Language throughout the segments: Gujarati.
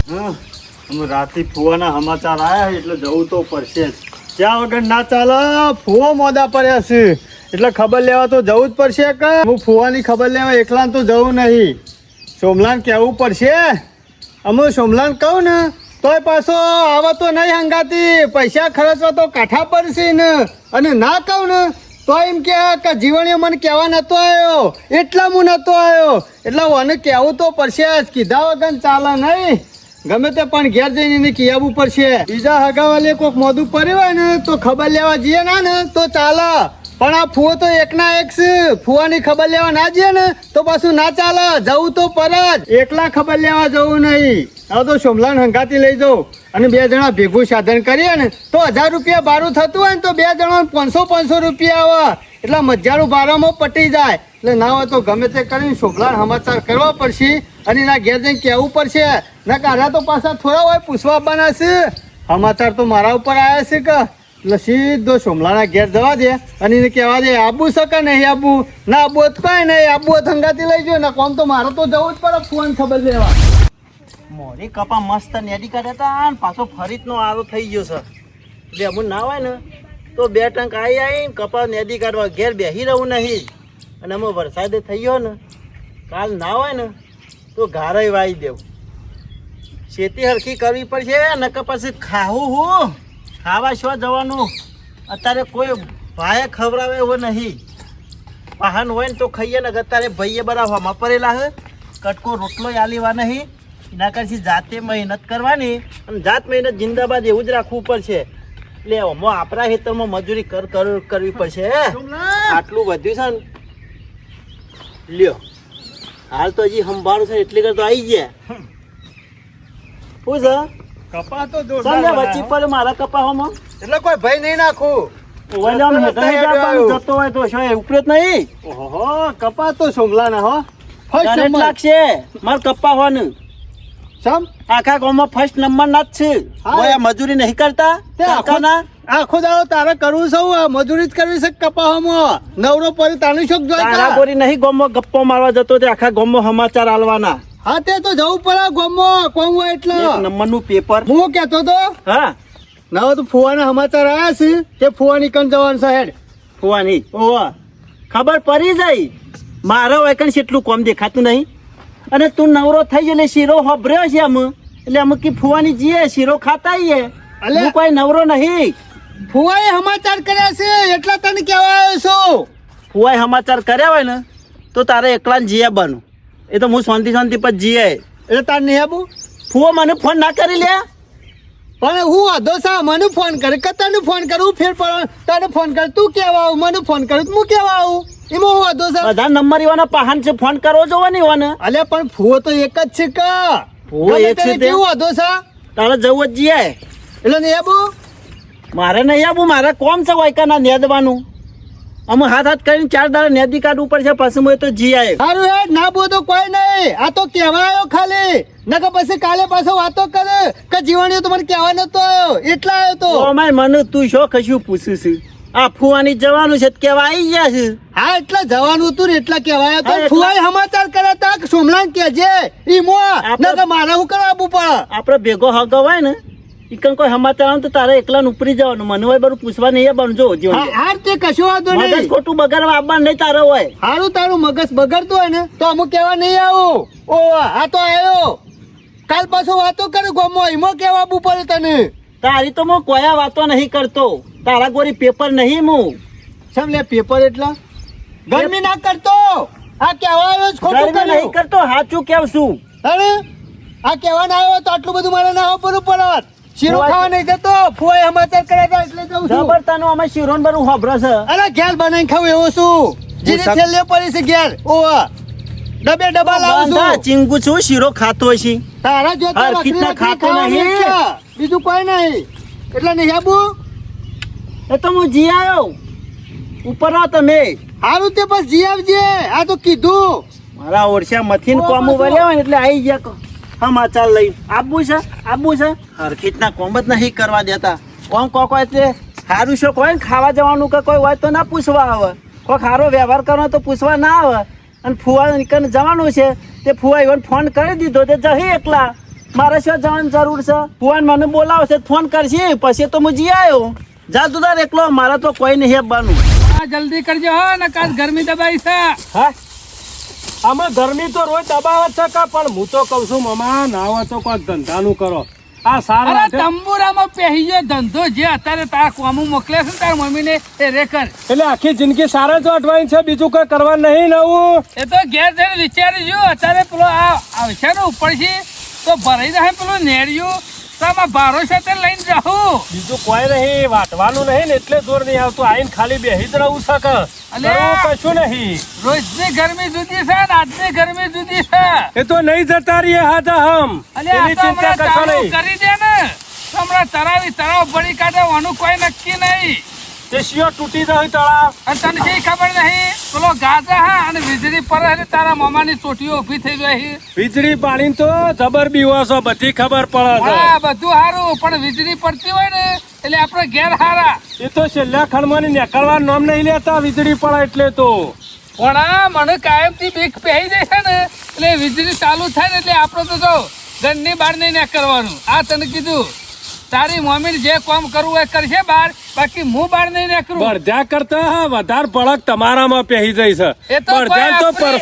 રાતે ફુવાના સમાચાર આવ્યા એટલે જવું તો પડશે જ. ત્યાં વગર ના ચાલે. ફુવા મોડા પડ્યા છે એટલે ખબર લેવા તો જવું જ પડશે કે હું ફુવાની ખબર લેવા એકલા તો જવું નહીં. સોમલાન કહેવું પડશે. અમે સોમલાન કહું ને તોય પાછો આવા તો નહીં હંગાતી. પૈસા ખર્ચવા તો કાઠા પડશે ને. અને ના કહું ને તો એમ કે જીવણીઓ મને કહેવા નતો આવ્યો એટલા હું નતો આવ્યો. એટલે મને કહેવું તો પડશે જ. કીધા વગર ચાલે નહીં. ગમે તે પણ ઘેર જઈને એને કહેવું પડશે. બીજા હગાવાલે કોઈક મોઢું પડ્યું હોય ને તો ખબર લેવા જઈએ ના ને તો ચાલે. પણ આ ફુવો તો એકના એક છે. ફુવાની ખબર લેવા ના જઈએ ને તો પાછું ના ચાલે. જવું તો પર જ. એકલા ખબર લેવા જવું નહીં. હવે તો સોમલાન હંગાતી લઈ જાઉં અને 2 જણા ભેગું સાધન કરીએ ને તો 1000 રૂપિયા ભાડું થતું હોય ને તો 2 જણા 500 રૂપિયા આવે. એટલે મજાનું ભાડામાં પટી જાય. એટલે ના હોય તો ગમે તે કરીને સોમલાન સમાચાર કરવા પડશે અને એના ઘેર જઈને કહેવું પડશે. ના કાઢ્યા તો પાછા થોડા હોય પૂછવા આવવાના છે. સમાચાર તો મારા ઉપર આવ્યા છે કે એટલે સીધો સોમલાના ઘેર જવા દે અને એને કહેવા દે આબુ છે કે નહીં આબુ. ના આબુ જ કઈ નહીં. આબુ હંગાતી લઈ જો ને કોમ તો મારે તો જવું જ પડે ફોન ખબર લેવા. મોરી કપા મસ્ત નેડી કાઢ્યા હતા ને પાછો ફરીતનો આરો થઈ ગયો છે. એટલે અમુક ના હોય ને તો 2 ટંક આવીને કપા નેડી કાઢવા ઘેર બેસી રહું નહીં. અને અમે વરસાદ થઈ ગયો ને કાલ ના હોય ને તો ઘારે વાવી દેવું. ખેતી હરખી કરવી પડશે નકર પછી ખાવું હું ખાવા શું જવાનું. અત્યારે કોઈ ભાઈ ખવડાવે એવો નહીં. વાહન હોય ને તો ખાઈએ ને. અત્યારે ભાઈએ બધા હમા પડેલા છે. કટકો રોટલો આલીવા નહીં. એના કરતી જાતે મહેનત કરવાની અને જાત મહેનત જિંદાબાદ એવું જ રાખવું પડશે. એટલે આપણા ખેતરમાં મજૂરી કરવી પડશે. આટલું વધ્યું છે ને લ્યો હાલ તો હજી સંભાળું છે એટલે કરતો આવી ગયા. શું છે કપા તો વચ્ચી પર મારા કપાવામાં એટલે કોઈ ભય નહીં નાખું. જતો હોય તો શું ઉપરે જ નહીં. ઓહો કપા તો સોમલાના હો ફર્સ્ટ નંબર લાગશે માર કપ્પા હોવાનું. સમ આખા ગામમાં ફર્સ્ટ નંબર ના જ છે. ઓય મજૂરી નહીં કરતા આખો દાડો તારે કરવું છે. મજૂરી જ કરવી છે કપાવામાં. નવરો પડી તાનું શોખ જોઈ તારા બોરી નહીં ગામમાં ગપ્પો મારવા જતો તે આખા ગામમાં સમાચાર આલવાના. હા તે તો જવું પડે ગામમાં કોમ હોય એટલે. 1 નંબરનું પેપર હું કહેતો તો હા ના તો ફુવાના સમાચાર આવ્યા છે તે ફુવાની કન જવાનું છે હેડ. ફુવાની ઓવા ખબર પડી જાય. મારા વાયકન કેટલું કોમ દેખાતું નહીં. અને તું નવરો થઈ ગયો એટલે શીરો હોભર્યો છે અમે. એટલે અમે કે ફુવાની જીએ શીરો ખાતા આવીએ. હું કોઈ નવરો નહીં. ફુવાએ સમાચાર કર્યા છે એટલે તને કહેવા આવ્યો છું. ફુવાએ સમાચાર કર્યા હોય ને તો તારે એકલા જીએ બનું. એ તો હું શાંતિ પર જીએ. એટલે તાર નહીં આવું. ફુવો મને ફોન ના કરી લે. પણ હું વાંધો સા મને ફોન કરે કે તને ફોન કરું ફેર પડે. તને ફોન કર તું કેવા આવું. મને ફોન કરું હું કેવા આવું. એમાં હું વાંધો સા. બધા નંબર એવાના પાહન છે ફોન કરવો જોવા નહીં વાને. અલ્યા પણ ફુવો તો એક જ છે કે. ફુવો એક છે તે કેવું વાંધો સા. તારે જવું જ જીએ. એટલે નહીં આવું. મારે નહીં આવું. મારે કોમ છે વાયકાના નેદવાનું. અમે હાથ કરીને 4 દાડા નેદી કાઢવું પડશે. પછી હું તો જી આવે. સારું હેડ ના બોધો કોઈ નહીં. આ તો કહેવા આવ્યો ખાલી. નકર પછી કાલે પાછો વાતો કરે કે જીવણીઓ તો મને કહેવા નતો આવ્યો એટલા આવ્યો તો. અમાય મને તું શું કશું પૂછ્યું છે. આ ફુવાની જવાનું છે કેવા આવી ગયા છે. હા એટલે જવાનું હતું ને એટલા કહેવાય તો. ફુવાએ સમાચાર કર્યા તા કે સોમલાન કહેજે ઈમો નકર મારે હું કરાવવું પડે. આપણે ભેગો હગો હોય ને ઈકન કોઈ સમાચાર આવે તો તારે એકલા ઉપરી જવાનું. મને હોય બધું પૂછવા નહીં બનજો. હાર તે કશો વાંધો નહીં. મગજ ખોટું બગાડવા આવવાનું નહીં તારે હોય. સારું તારું મગજ બગડતું હોય ને તો અમુક કહેવા નહીં આવું. ઓ આ તો આવ્યો કાલ પાછો વાતો કરે ગોમો ઈમો કેવા આવવું પડે તને. તારી તો હું કોઈ વાતો નહીં કરતો. તારા ગોરી પેપર નહીં હું. સમ લે પેપર એટલા ગરમી ના કરતો. આ કહેવા આવ્યો જ ખોટું નહીં કરતો. સાચું કેવ છું. અરે આ કહેવા ના આવ્યો તો આટલું બધું મારે ના આવવું પડત. શીરો ખાવા નહીં જતો. ફુવાએ સમાચાર કર્યા હતા એટલે જઉં છું. જબરતાનું અમે શીરો ને બધું હોભરો છે. અરે ઘેર બનાવીને ખાવું એવું શું. જીને થેલીઓ પડી છે ઘેર. ઓવા ડબા લાવું છું. ચીંગુ છું શીરો ખાતો છે. તારા જોતા કેટલા ખાતો નહીં. બીજું કોઈ નહીં. એટલે નહીં આબુ. એ તો હું જી આવ્યો ઉપર તમે. સારું તે બસ જી આવજે. આ તો કીધું મારા ઓરસા મથીન કોમ વળ્યા હોય એટલે આવી ગયા સમાચાર લઈ. આબુ છે હરખીતના કોમ જ નહીં કરવા દેતા. કોમ કોઈ એટલે સારું શોખ હોય ને ખાવા જવાનું કે કોઈ હોય તો ના પૂછવા આવે. કોઈ સારો વ્યવહાર કરવાનો તો પૂછવા ના આવે. અને ફુવા નીકળને જવાનું છે તે ફુવા ઇવન ફોન કરી દીધો તે જહી એકલા. મારે શું જવાની જરૂર છે? ફોન મને બોલાવશે, ફોન કરશે પછી તો હું જી આવ્યો. જા તું તાર એકલો, મારે તો કોઈ નહીં હેબવાનું. હા જલ્દી કરજો હો ને કાલ ગરમી દબાઈ છે. હા આમાં ગરમી તો રોજ દબાવે છે કા, પણ હું તો કઉ છું મામા નાવા તો કોઈ ધંધાનું કરો. આ સારા અરે માટે તંબુરામાં પહેરી ગયો ધંધો જે અત્યારે તારા કોમું મોકલે છે ને તારા મમ્મીને એ રેકર. એટલે આખી જિંદગી સારા જ અટવાની છે, બીજું કઈ કરવા નહીં નવું. એ તો ઘેર જઈને વિચારી જો અત્યારે પેલો આ આવશે ને ઉપરથી તો ભરાઈ જાય પેલું નેડિયું તો આમાં ભારો સાથે લઈને જાઉં. બીજું કોઈ નહીં, વાટવાનું નહીં ને એટલે જોર નહીં આવતું. આઈને ખાલી બેહી જ રહું છે કે અલ્યા. કરવું કશું નહીં. રોજની ગરમી જુદી છે ને આજની ગરમી જુદી છે. એ તો નહીં જતા રહીએ હાથા હમ, અલ્યા આ એની તો ચિંતા હમણાં કરશો ચાલુ નહીં. કરી દે ને તો હમણાં તરાવ ભરી કાઢવાનું કોઈ નક્કી નહીં. તે શિયો તૂટી જાય તળાવ. અને તને કઈ ખબર નહીં પેલો ગાજા હા અને વીજળી પડે એટલે તારા મામાની ચોટીઓ ઊભી થઈ ગઈ. વીજળી પાણી તો જબર બીવો છો, બધી ખબર પડે હા બધું સારું પણ વીજળી પડતી હોય ને એટલે આપણે ઘેર હારા. છે. એ તો છેલ્લા ખણમાં નીકળવાનું નામ નહીં લેતા વીજળી પડે એટલે તો. પણ આ મને કાયમથી બીક પહેરી જાય છે ને એટલે વીજળી ચાલુ થાય ને એટલે આપણે તો જો ઘરની બહાર નહીં નીકળવાનું. આ તને કીધું તારી મમ્મી જે કામ કરવું હોય કરશે બહાર, બાકી હું બહાર નહીં નીકળું. બળદ્યા કરતા વધારે પડક તમારામાં પહેરી જાય છે. એ તો બળદ્યા તો પર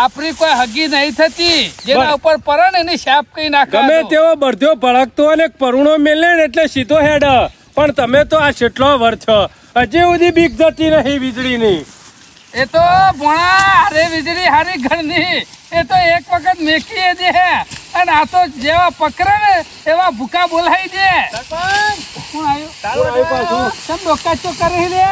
આપણી કોઈ હગી નહીં થતી જેના ઉપર પડે ને એની શાપ કઈ નાખે. ગમે તેવો બળદ્યો ભડકતો અને પરુણો મેલે ને એટલે સીધો હેડ. પણ તમે તો આ કેટલો વર્ષ છો હજી સુધી બીક જતી નહીં વીજળીની. એ તો ભોણા અરે વીજળી હારી ઘરની એ તો એક વખત મેકી દે અને આ તો જેવા પકડે ને એવા ભૂકા બોલાવી દે. કોણ આવ્યું? કેમ ડોકાચો કરી લે?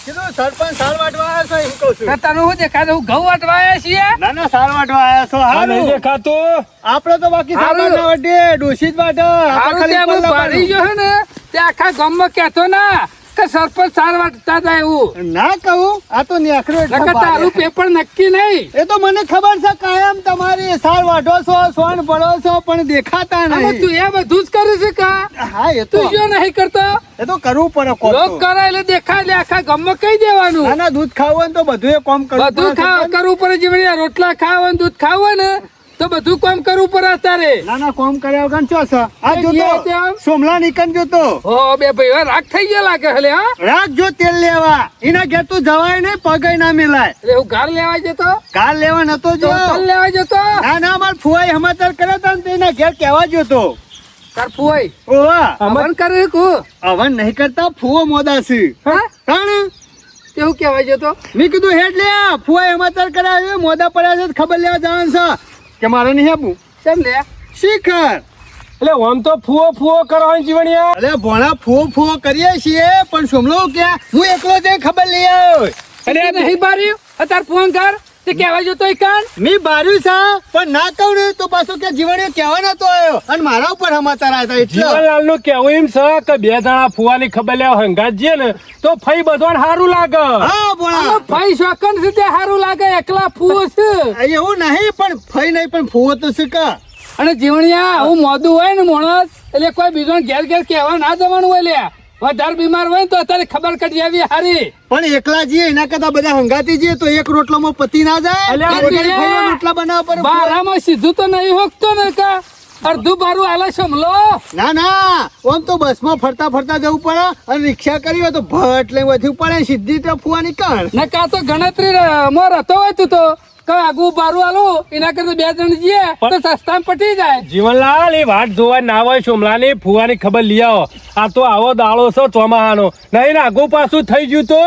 કીધું સરપંચ સાલ વાટવા આવ્યા છો એમ કહું છું. તો તને હું દેખાડે હું ઘઉં વાટવા આવ્યા છીએ. ના ના સાલ વાટવા આવ્યા છો. આ નહીં હારું દેખાતું. આપણે તો બાકી સાલ હારું. વાટવા વાટે ડોશી જ વાટે. આપણે હારું ખાલી ત્યાં હું પલ્લા ભરી ગયો હે ને તે આખા ગામમાં કહેતો ના કે સરપંચ સાર વાટતા હતા એવું. વાટવાનું. ના કહું આ તો નેકરો એટલો નકર તારું ભારે. પેપર નક્કી નહીં. એ તો મને ખબર છે કાયમ તમારી સાલ વાઢો છો સોન પડો છો પણ દેખાતા આમાં તું નહીં. એ બધું જ કરે છે કા? હા એ તો તું જો નહીં કરતો એ તો કરવું પડે કોક લોક તો. કરે એટલે દેખાય એટલે આખા ગામમાં કહી દેવાનું. ના ના દૂધ ખાવું હોય ને તો બધું એ કામ કરવું બધું પડે છે. કરવું પડે જીવણી રોટલા ખાવા ને દૂધ ખાવું હોય ને તો બધું કામ કરવું પડે અત્યારે. ના ના કોમ કર્યા વગર ચો છે. આ એ જે જોતો ત્યાં. સોમલા નીકળ જોતો ઓ બે ભાઈ રાગ થઈ ગયા લાગે હલે હા. રાખજો તેલ લેવા એના ઘેર તું જવાય નહીં પગે ના મિલાય. એટલે હું ઘર લેવા જતો કાર લેવા નતો તો જો. તલ લેવા જતો ના ના માર ફુવાઈ સમાચાર કર્યા તા ને તો એના ઘેર કહેવા જોતો. તાર ફુવાઈ ઓવા અમન કરે કુ હવન નહીં કરતા ફુવો મોદા છે. હા કારણ તેવું કહેવા જતો. મેં કીધું હેડ લે ફુવાઈ સમાચાર કર્યા છે મોદા પડ્યા છે ખબર લેવા જવાનું છે કે મારે નહીં આપવું. કેમ લે શિખર એટલે આમ તો ફુવો ફુવો કરવાની જીવણિયા. અરે ભોણા ફુવો ફુવો કરીએ છીએ પણ સોમલો ક્યાં હું એકલો જઈ ખબર લઈ આવ્યો. અને નહીં બાર્યું તાર ફોન કર તે કહેવા જતો કાન. મેં બાર્યું છે પણ ના કહું ને તો પાછો કે જીવણીઓ કહેવા નતો આવ્યો અને મારા ઉપર સમાચાર આવ્યા એટલે જીવનલાલ નું કેવું એમ છે કે બે જણા ફુવાની ખબર લેવા હંગાત જઈએ ને તો ફઈ બધવાને સારું લાગે. હા ભોણા ભાઈ શોકન સુધી સારું લાગે એકલા ફૂવો છે. એવું નહીં પણ ફઈ નહીં પણ ફુવો તો છે કા. અને જીવણિયા હું મોદું હોય ને મોણસ એટલે કોઈ બીજો ઘેર ઘેર કહેવા ના જવાનું હોય લે. વધારે બીમાર હોય ને તો અત્યારે ખબર કાઢી આવી હારી. પણ એકલા જઈએ એના કરતા બધા હંગાતી જઈએ તો એક રોટલામાં પતિ ના જાય. અલ્યા, એક રોટલી ખાઈને રોટલા બનાવવા પડે. બારામાં સીધું તો નહીં હોકતો ને કા અડધું બારું આલે સમલો. ના ના આમ તો બસમાં ફરતા ફરતા જવું પડે અને રિક્ષા કરી હોય તો ભટ લઈ વધુ પડે સીધી તો ફુવાની કણ. ને કા તો ગણતરી મોર હતો હોય તું તો કા આગું બારું આલું એના કરતા બે જણ જઈએ તો સસ્તા પટી જાય. જીવનલાલ એ વાટ જોવા ના હોય સોમલાની ફુવાની ખબર લઈ આવો. આ તો આવો દાળો છે ચોમાહાનો નહીં ને આગુ પાછું થઈ ગયું તો.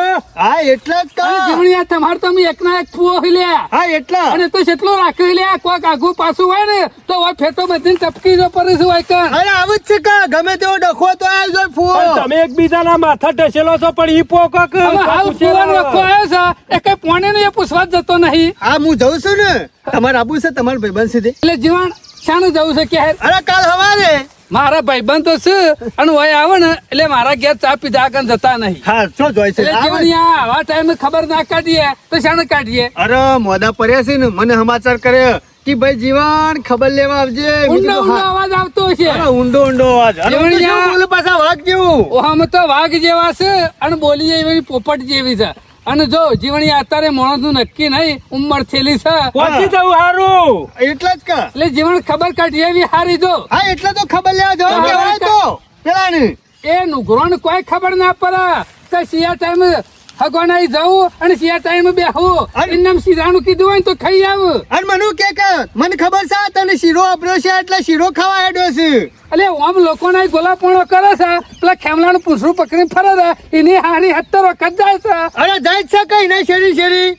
હા એટલે જ કહું. જીવણિયા તમારે તમે એકના એક ફૂવો લ્યા હા એટલે અને તો કેટલો રાખ્યો લ્યા કોઈક આગું પાછું હોય ને તો હોય ફેતો બધી ટપકી જો પડે છે હોય કણ. અરે આવું જ છે કા ગમે તેવો ડખો તો આવી જાય પણ ફુવો. તમે એકબીજાના માથા ટસેલો છો પણ ઈ પોકક હવે હાલ ફૂવાનો રખો આવ્યો છે એ કઈ પોણે ને એ પૂછવા જ જતો નહીં. હા હું જઉં છું ને તમારે આબુ છે તમારા ભાઈબંધ સુધી. એટલે જીવણ શાનું જવું છે કે અરે કાલ સવારે. મારા ભાઈબંધ તો છે અને હોય આવે ને એટલે મારા ઘેર ચા પીધા આગળ જતા નહીં. હા શું જોઈ છે એટલે જીવણિયા આવા ટાઈમે ખબર ના કાઢીએ તો શાને કાઢીએ. અરે મોદા પડ્યા છે ને મને સમાચાર કરે કે ભાઈ જીવન ખબર લેવા આવજે. મેં ઊંડો કીધું, ઊંડો હા. અવાજ આવતો છે. અરે ઊંડો ઊંડો અવાજ. અરે હું તો જીવણિયા. શું બોલું પાછા વાઘ જેવું. ઓહામાં તો વાઘ જેવા છે અને બોલી એવી પોપટ જેવી છે અને જો જીવણી અત્યારે માણસનું નક્કી નહીં ઉંમર થયેલી છે પહોંચી જવું હારું. એટલે જ કે એટલે જીવન ખબર કાઢી એવી હારી જો હા એટલે તો ખબર લેવા જવું ખબર કહેવાય તો પેલાને એ નુગરોને કોઈ ખબર ના પડે કે શિયા ટાઈમ હગવાનાઈ જવું અને શિયા ટાઈમ બેહવું અરે. એમ સીધાનું કીધું હોય ને તો ખાઈ આવું અને મને કે મને ખબર છે તને શીરો વાપર્યો છે એટલે શીરો ખાવા હેડ્યો છે એટલે આમ લોકોના ગોલાપણો કરે છે પેલા ખેમલાનું પૂંછડું પકડીને ફરે છે એની હારી 70 વખત જાય છે અરે જાય જ છે કઈ નહીં શેરી શેરી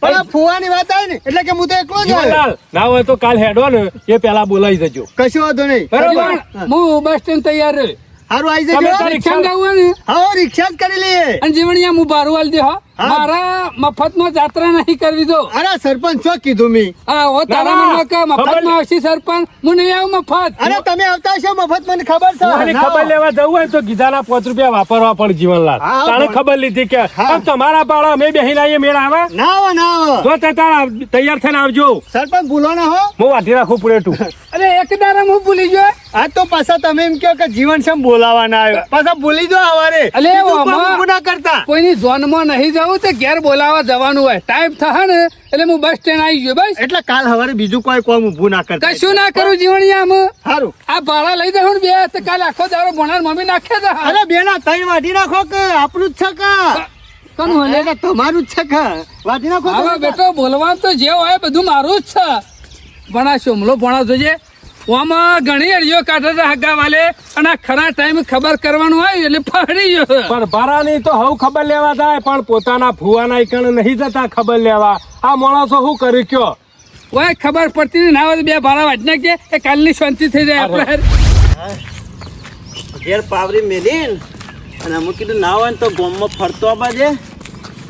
પણ આ ફુવાની વાત આવી ને એટલે કે હું તો એકલો જ આવ્યો. જીવનલાલ, ના હોય તો કાલ હેડો ને એ પેલા બોલાવી દેજો. કશું વાંધો નહીં બરોબર. હું બસ સ્ટેન્ડ તૈયાર રહ્યો. સારું આવી તમે જજો તારી રિક્ષા જવું હોય ને હા રિક્ષા જ કરી લઈએ અને જીવણિયા હું ભારું આલી દે હો હા. મારા મફતમાં જાત્રા નહીં કરવી દો અરે સરપંચ શું કીધું મી હા હો તારા ના, મનમાં કે ખબર મફતમાં નહીં. આવશે સરપંચ હું નહીં આવું મફત અરે તમે આવતા હશો મફત મને ખબર છે મને ના. ખબર લેવા જવું હોય તો કીધાના 5 રૂપિયા વાપરવા પણ જીવનલાલ. હા, તાણે પણ- ખબર લીધી કે હા. આમ તમારા બાળા અમે બેહીને આવીએ મેળ આવે ના આવો ના આવો જો તે તારા તૈયાર થઈને આવજો. સરપંચ ભૂલો ના હો હું વાઢી રાખું પૂરેટું. અરે એક દારા હું ભૂલી ગયો આ તો પાછા તમે એમ કહો કે જીવન શેમ બોલાવાના આવ્યો પાછા ભૂલી દો હવારે અલે, બીજું આમાં- કોઈ ઊભું ના કરતા કોઈની ઝોનમાં નહીં જવું તે ઘેર બોલાવા જવાનું હોય ટાઈમ થશે ને એટલે હું બસ સ્ટેન્ડ આવી ગયો બસ એટલે કાલ હવારે બીજું કોઈ કોમ ઊભું ના કરતા કશું ના કરું જીવણિયામાં સારું આ ભાડા લઈ દઉં બે તો કાલે આખો દારો ભણાર મમ્મી નાખે છે અરે બેના ત્રણ વાઢી નાખો કે આપણું જ છે કે કોનું હલે એટલે તમારું જ છે કે વાઢી નાખો હવે તમે. બેટો બોલવા તો જે હોય બધું મારું જ છે ભણા શોમલો ભણા જોજે આમાં ઘણી અડીઓ કાઢે છે હગા વાલે અને આ ખરા ટાઈમ ખબર કરવાનું આવ્યું એટલે ફરી ગયો છે. પણ ભારાની તો હવ ખબર લેવા જાય પણ પોતાના ફુવાના ઈકણ નહીં જતા ખબર લેવા. આ માણસો શું કર્યું કયો? ઓય ખબર પડતી નહીં, ના હોય તો બે ભાડા વાંચ નાખજે એ કાલની શાંતિ થઈ જાય આપણે ઘેર પાવરી મેલીન અને અમુક કીધું ના હોય ને તો ગોમમાં ફરતો આવવા દે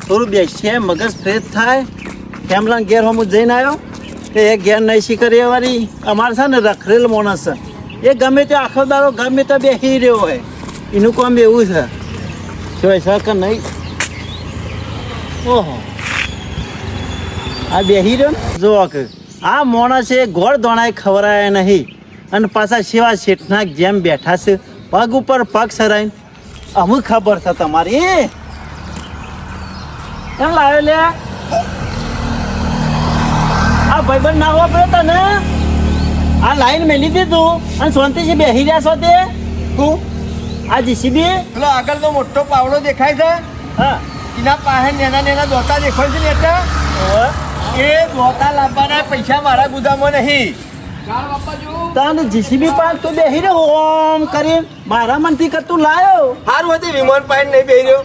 થોડું બેસીએ મગજ ફ્રેશ થાય કેમલા ઘેર હું જઈને આવ્યો કે એ ઘેર નહીં શીખરી વાળી અમારે છે ને રખરેલ માણસ છે એ ગમે તે આખો દાડો ગમે તે બેસી રહ્યો હોય એનું કામ એવું છે જોઈ છે કે નહીં ઓહો આ બેસી રહ્યો ને જોવા કે આ માણસ એ ગોળ દોણાય ખવરાય નહીં અને પાછા સેવા શેઠના જેમ બેઠા છે પગ ઉપર પગ સરાઈને અમુક ખબર છે તમારી એમ લાવ્યો લે આ ભાઈબંધ ના વાપરે તને આ લાઈન મેલી દીધું અને શાંતિથી બેસી રહ્યા છો તે તું આ જીસીબી પેલો આગળનો મોટો પાવડો દેખાય છે હા એના પાસે નેના નેના દોતા દેખાય છે ને એટલે એ દોતા લાવવાના પૈસા મારા ગુદામાં નહીં તને જીસીબી પાક તું બેસી રહ્યો ઓમ કરી મારા મનથી કે તું લાયો સારું હતું વિમાન પાસે નહીં બેહી રહ્યો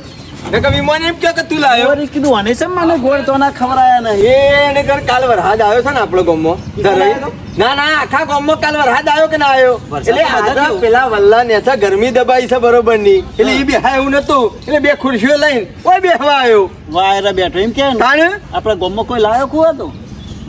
ને કે વિમાન એમ કહે કે તું લાયો વળી કીધું અને છે મને ગોળ તો ના ખવડાયા નહીં એને ઘર કાલ વરસાદ આવ્યો છે ને આપણો ગામમાં આવ્યો? ના ના આખા ગામમાં કાલ વરસાદ આવ્યો કે ના આવ્યો વરસાદ એટલે તો બધા આગળ જેવું. પેલા વલ્લા ને છે ગરમી દબાઈ છે બરોબર ની એટલે એ બેહા એવું નતું એટલે બે ખુરશીઓ લઈને કોઈ બેહવા આવ્યો વાયરા બેઠો એમ કે ને તાણે આપણા ગામમાં કોઈ લાયો કું હતો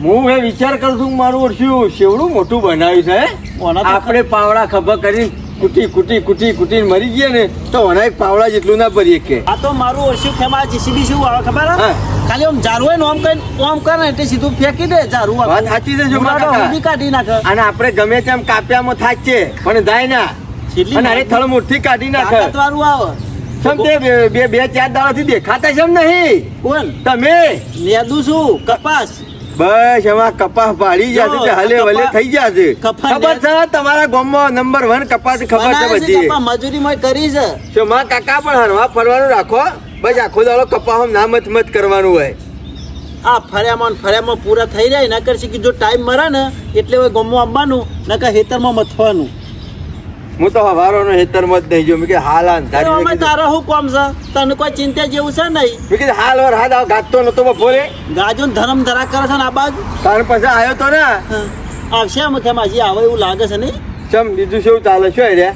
હું એ વિચાર કરું છું કે મારું વર્ષું શેવડું મોટું બનાવ્યું છે હે? ઓના તો આપણે પાવડા ખભા કરીને કુટીને મરી ગયા ને તો ઓના એક પાવડા જેટલું ના ભરીએ કે આ તો મારું ઓછું ખેમા જીસીબી શું આવે ખબર હે? હા. ખાલી આમ જારું હોય ને ઓમ કરે ને એટલે સીધું ફેંકી દે જારું આવે. વાત સાચી છે છોકરા ઉડાડો, કાકા. ઊંધી કાઢી નાખે અને આપણે ગમે તેમ કાપ્યામાં થાક છે પણ જાય ના છેલ્લી અને અરે થળમૂળથી કાઢી નાખે તાકાતવાળું આવે સમ તે બે ચાર દાડાથી દેખાતા છે એમ નહીં કોણ તમે નેદું છું કપાસ બસ એમાં કપાસ પાડી ગયા છે હલે વલે થઈ ગયા છે કપાસ ખબર છે તમારા ગામમાં નંબર 1 કપાસ ખબર છે બનાવે છે બધી કપા, મજૂરી માં કરી છે તો માં કાકા પણ હરવા ફરવાનું રાખો બસ આખો દાડો કપાસ ના મત કરવાનું હોય આ ફર્યામાં પૂરા થઈ રહ્યા એના કરશે કે જો ટાઈમ મરે ને એટલે હવે ગમવા આવવાનું નકર હેતરમાં મથવાનું હું તો હવારોનો હેતરમાં જ નહીં જો મેં કે હાલ અમે અંધારી તારા શું કામ છે તને કોઈ ચિંતા જેવું છે નહીં મેં કીધું હાલ વર હાથ આવ ગાતો નતો બપોરે ગાજો ને ધરમ ધરા કરે છે ને આ બાજુ તાર પછી આવ્યો તો ને હા. આવશે આમ તેમ હજી આવે એવું લાગે છે નહીં ચમ બીજું શું ચાલે શું રે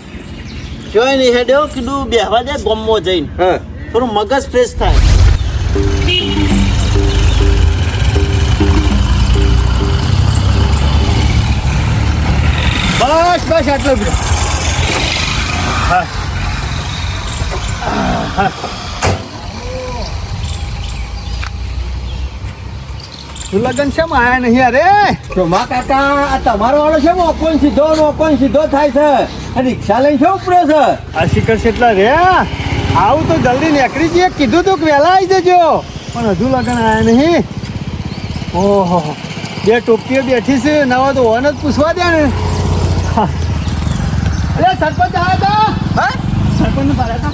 જોઈ નહીં હેડ્યો કીધું બેહવા દે ગમમાં જઈને હા થોડું મગજ ફ્રેશ થાય બસ આટલો બધો લગન છે આયા નહીં અરે ચોમા કાકા આ તમારો વાળો છે ઓપન સીધો થાય છે આ રિક્ષા લઈને શું ઉપડ્યો છે આ શિખર કેટલા રે આવું તો જલ્દી નીકળી જઈએ કીધું તું કે વહેલા આવી જજો પણ હજુ લગન આવ્યા નહીં. ઓહો બે ટોપીઓ બેઠી છે નવા તો ઓન જ પૂછવા દે ને. હા. અરે સરપંચ આવ્યા હતા. સરપંચ પાડ્યા હતા.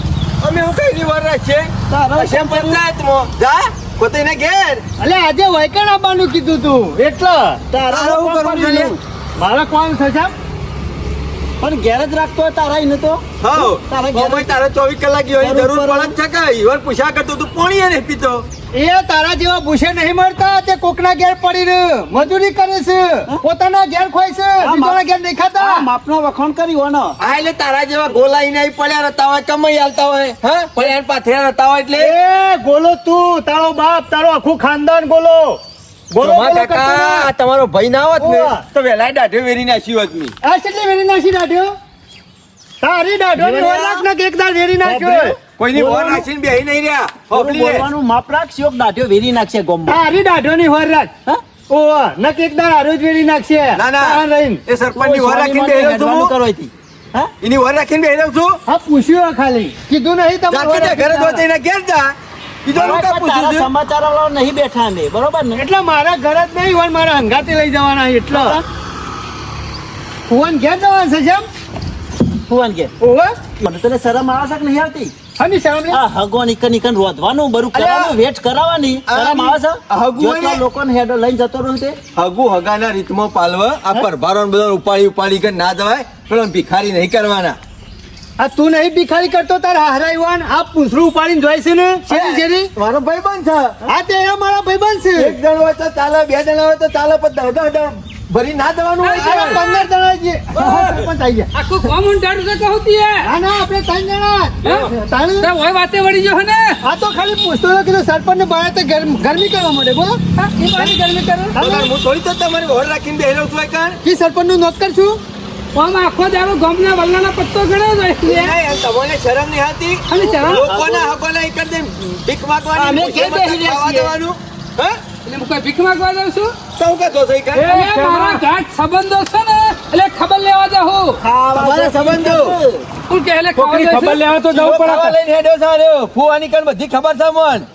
અમે હું કઈ વાર રાખીએ પછી પંચાયતમાં જા પોતે ઘેર અલે આજે વૈકણ આવવાનું કીધું તું એટલે તારા શું કરવું છે લે? મારા કોણ છે સાહેબ? પણ ઘેર જ રાખતો હોય તારા એને તો હા તારા ઘેર ભાઈ તારે 24 કલાક એવાની જરૂર પડે જ છે કે ઈવન પૂછ્યા કરતો તું પાણી નહીં પીતો એ તારા જેવા ભૂસે નહીં મળતા તે કોકના ઘેર પડી રહ્યો મજૂરી કરે છે પોતાના ઘેર ખોય છે બીજાના ઘેર નહીં ખાતા. માપનો વખાણ કરી હોનો હા એટલે તારા જેવા ગોલાઈ નહીં પડ્યા રહેતા હોય કમાઈ હાલતા હોય હા પડ્યા પાથર્યા રહેતા હોય એટલે એ ગોલો તું તારો બાપ તારો આખું ખાનદાન ગોલો ગોલો તમારા ગોલો કરતો કાકા ના. આ તમારો ભાઈ ના હોત ને ઓવા. તો વેલાય દાઢે વેરી નાખી હોત ની આ કેટલી વેરી નાખી દાઢ્યો તારી દાઢોની ઓલાક ના એક દાળ વેરી નાખ્યો હોય. કોઈની વોર નાખીને બેહી નહીં રહ્યા હોપલી લે. બોલવાનું માપ રાખ શોક દાઢ્યો વેરી નાખશે ગોમમાં તારી દાઢોની હોર રાખ હા? ઓવા નક એક દાળ હારું જ વેરી નાખશે ના ના તારા રહીને. એ સરપંચની વોર રાખીને બેહી રહ્યો છું હેડવાનું હું. કરો અહીંથી. હા એની વોર રાખીને બેહી રહ્યો છું હા પૂછ્યું ખાલી કીધું નહીં તમે જાતે જા ઘરે દોતે એને ઘેર જા બીજો નું કાં પૂછ્યું તારા છે સમાચાર વાળો નહીં બેઠા અમે બરોબર ને એટલે મારા ઘર જ નહીં હોય મારા હંગાતે લઈ જવાના એટલે ફોન ઘેર જવાના છે જેમ ફુવાન કે ઓવે મને તને શરમ આવે છે કે નહીં આવતી હની સામે આ હગો નીકન રોધવાનું બરું કરવાનું વેટ કરાવવાની શરમ આવે છે હગુ હોય ને? જેટલા લોકોને હેડો લઈને જતો રહ્યો તે હગુ હગાના રીતમાં પાલવ આ પરભારો ને બધા ઉપાડી કે ના જવાય પેલો ભિખારી નહીં કરવાના આ તું નહીં ભિખારી કરતો તાર હારાઈવાન આ પૂંછડું ઉપાડીને જોઈ છે ને શેરી શેરી મારો ભાઈ બંધ છે આ તે એ મારા ભાઈબંધ છે એક જણ હોય તો ચાલે બે જણ હોય તો ચાલે પણ 10 ભરી ના જવાનું હોય આ છે. 15 જણા છે સરપંચ આવી ગયા આખું કોમન ડાડું છે કહું તીએ. ના ના આપણે 3 જણા તાણે તો ઓય વાતે વળી ગયો ને આ તો ખાલી પૂછતો હતો કે સરપંચ ને બહાર તો ગરમી કરવા મળે બોલો હા, એ મારી ગરમી કરો તો તાર હું થોડી તો તમારી વોર રાખીને બેહી રહ્યો છું કાન કી સરપંચ નું નોકર છું આમ આખો દાડો ગમના વલ્લાના પત્તો ગણ્યો જ હોય એટલે. નહીં, તમને શરમ નહીં આવતી અને શરમ? લોકોના હકોના ઈ કરી દે ભીખ માંગવાની અમે ભૂખે ક્યાં બેસી રહ્યા ખાવા છીએ? દેવાનું હા એટલે હું કોઈ ભીખ માંગવા જાઉં છું તો હું કહેતો છો ઈ કાન? એ મારા ગાંઠ સંબંધો છે ને એટલે ખબર લેવા જાઉં તમારા સંબંધો હું કે એટલે ખાવા કોકની જાઉં ખબર છું. લેવા તો જવું ખાવા પડે લઈને હેડ્યો છે આર્યો. ફુવાની કણ બધી ખબર છે મન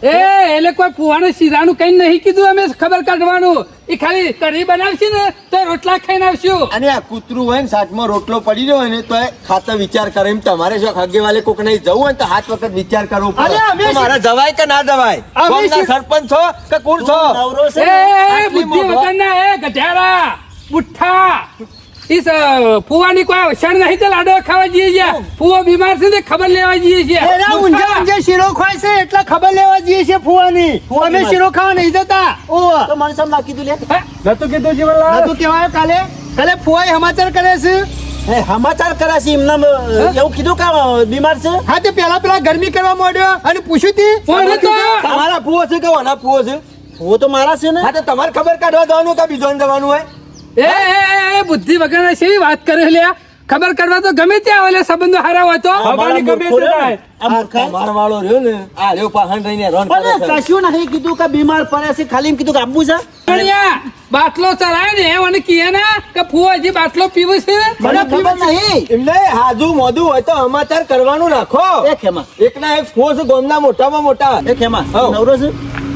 એ એટલે કોઈ ફુવાને શીરાનું કઈ નહીં કીધું અમે ખબર કાઢવાનું એ ખાલી કઢી બનાવશે ને તો રોટલા ખાઈને આવશું અને આ કૂતરું હોય ને સાટમાં રોટલો પડી રહ્યો હોય ને તો એ ખાતા વિચાર કરે એમ તમારે શું હગે વાલે કોક નહીં જવું હોય ને તો હાથ વખત વિચાર કરવો પડે અરે અમે તો મારે જવાય કે ના જવાય અમે ગામના શી- સરપંચ છો કે કોણ છો નવરો છે એ ને? આટલી બુદ્ધિ મોઢો. વગરના એ ગધેડા બુઠ્ઠા ઈસ ફુવાની કોઈ અવસર નહીં તો લાડો ખાવા જઈએ છીએ ફુવો બીમાર છે ને ખબર લેવા જઈએ છીએ એના ઊંઝે ઊંઝે શીરો ખાય છે એટલે ખબર લેવા જઈએ છે ફુવાની અમે શીરો ખાવા નહીં જતા ઓ તો મને સમ નાખી દીધું લે નતું કીધું જીવનલાલ નતું કહેવાય કાલે ફુવાઈ સમાચાર કરે છે હે, સમાચાર કર્યા છે એમને એવું કીધું કે બીમાર છે હા તે પેલા ગરમી કરવા માંડ્યો અને પૂછ્યું તી કોણ હતો? તમારા ફુવો છે કે ઓના ફુવો છે હું તો મારા છે ને હા તો તમારે ખબર કાઢવા જવાનું કે બીજો જવાનું હોય એ બુદ્ધિ વગરના છે વાત કરે લ્યા ખબર કરવા તો ગમે ત્યાં આવે સંબંધો હારા હોય તો ખબર ગમે તે થાય. આ મૂર્ખાઈ. તમારો વાળો રહ્યો ને આ રહ્યો પાહણ રહીને રોન કરે પણ છે. કશું નહીં કીધું કે બીમાર પડે છે ખાલી એમ કીધું કે આપવું છે ગણ્યા, બાટલો ચલાય ને એ મને કહે ના કે ફુવો હજી બાટલો પીવું છે મને ખબર નહીં એમને હાજુ મોઢું હોય તો સમાચાર કરવાનું રાખો એ ખેમા એકના એક ફોર્સ ગામના મોટામાં મોટા એ ખેમા હઉ. નવરો છે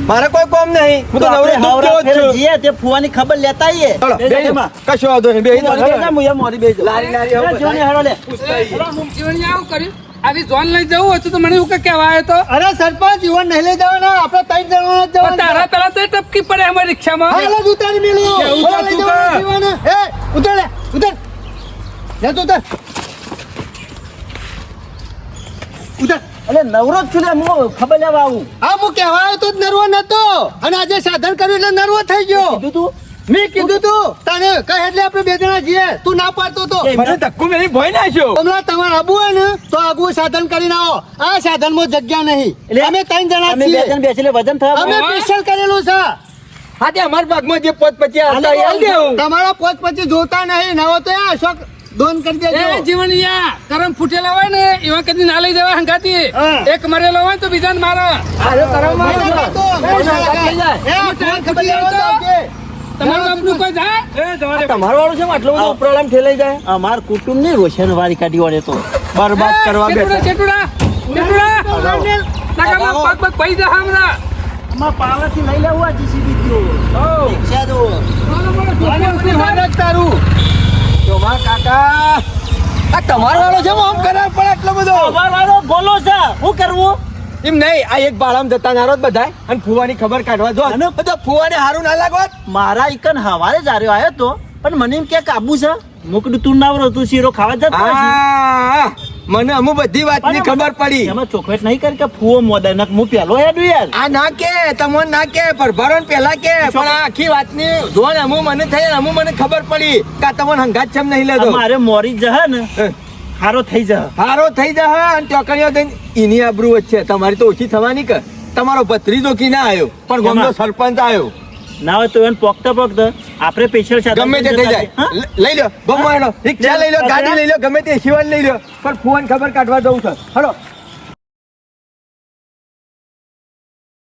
મારે કોઈ કામ નહીં હું તો તો નવરો આપણે દુઃખ હવરા જેવો જ ફેરે છું. જઈએ તે ફુવાની ખબર લેતા આવીએ ચલો, એ બેહી ખેમા. જાઓ. કશો વાંધો નહીં, બેહી તું જાઓ. મોરી બેસી જા, હું અહીંયા મોરી બેસી જાઉં. લારી લારી એ આવું જોને હેડો લે. જીવણી આવું કર્યું આવી જોન લઈ જવું હતું તો મને એવું કે કહેવા આવ્યો તો અરે સરપંચ યુવાન નહીં લઈ જવાના આપણે 3 જણા જ પણ જવાના તારા પેલા તો એ ટપકી પડે અમારી રિક્ષામાં હાલો જ ઉતારી મેલો કેવું બોલો લઈ કરતું જવાના કે? જીવાના. એ ઉતાર લે ઉતાર લે તું ઉતાર ઉતાર એટલે નવરો જ છું લે, હું ખબર લેવા આવું આ હું કહેવા આવ્યો તો જ નર્વો નતો અને આજે સાધન કર્યું એટલે નર્વો થઈ ગયો કીધું તું મેં કીધું તું તને કહે એટલે આપણે બે જણા જઈએ તું ના પાડતો તો એ મને ધક્કો મેલી ભોય નાખ્યો. હમણાં તમારે આબુ હોય ને તો આગવું સાધન કરીને આવો આ સાધનમાં જગ્યા નહીં એટલે અમે 3 જણા અમે બે છીએ જણ બેસીને વજન થવા અમે સ્પેશિયલ કરેલું છે હા તે અમારા ભાગમાં જે પોત પછી આવતા એ આલી દેવું. તમારા પોત પછી જોતા નહીં નવો તો આ શોક દોન કરી દેજો એ જીવણિયા ગરમ ફૂટેલા હોય ને એવા કદી ના લઈ જવા હંગાતી હા. એક મરેલો હોય તો બીજાને મારો અરે કરમ મારો મહિના છો. થતો, મહિના થઈ જાય. એ ફોન ખબર લેવા તો આપજે. તમારું બાપનું કોઈ જાય એ જવા દે. તમારો વાળો છે આટલો બધો પ્રોબ્લેમ ઠેલાઈ જાય અમાર કુટુંબ ની રોશન વાળી કાઢી વાળે તો બરબાદ કરવા ચેટુડા બેઠા ચેટુડા પગ ભાઈ જા હમણાં. આમાં પાવરથી લઈ લેવું આ જીસીબી થયો રિક્ષા દો તારું ચોમા કાકા આ તમારો વાળો છે આમ કરે પણ આટલો બધો વાળો બોલો છે શું કરવું એમ નહીં આ એક બાળામાં જતા નારો જ બધાય અને ફુવાની ખબર કાઢવા જો અને તો ફુવાને હારું ના લાગોત મારા ઈકન હવારે જ આવ્યો તો પણ મને એમ કે કાબુ છે મોકડું તું નાવરો તું શીરો ખાવા જતો હશે. હા મને અમુ બધી વાતની ખબર પડી એમાં ચોખવટ નહીં કરી કે ફૂવો મોદા નક હું પેલો હેડું યાર આ ના કે તમને ના કે પરભારો પેલા કે પણ આ આખી વાતની જોન અમુ મને થઈ અમુ મને ખબર પડી કે આ તમને હંગાત છેમ નહીં લેતો મારે મોરી જહે ને હારો થઈ જહે હારો થઈ જા અને ચોકડીઓ થઈને એની આબરૂ વચ્ચે તમારી તો ઓછી થવાની કે તમારો ભત્રીજો કી ના આવ્યો પણ ગામનો સરપંચ આવ્યો ના હોય તો એને પોકતા આપણે પેશલ સાથે ગમે તે થઈ જાય લઈ લો ગમે રિક્ષા લઈ લો ગાડી લઈ લો ગમે તે સિવાય લઈ લો પણ ફોન ખબર કાઢવા દઉં છે હલો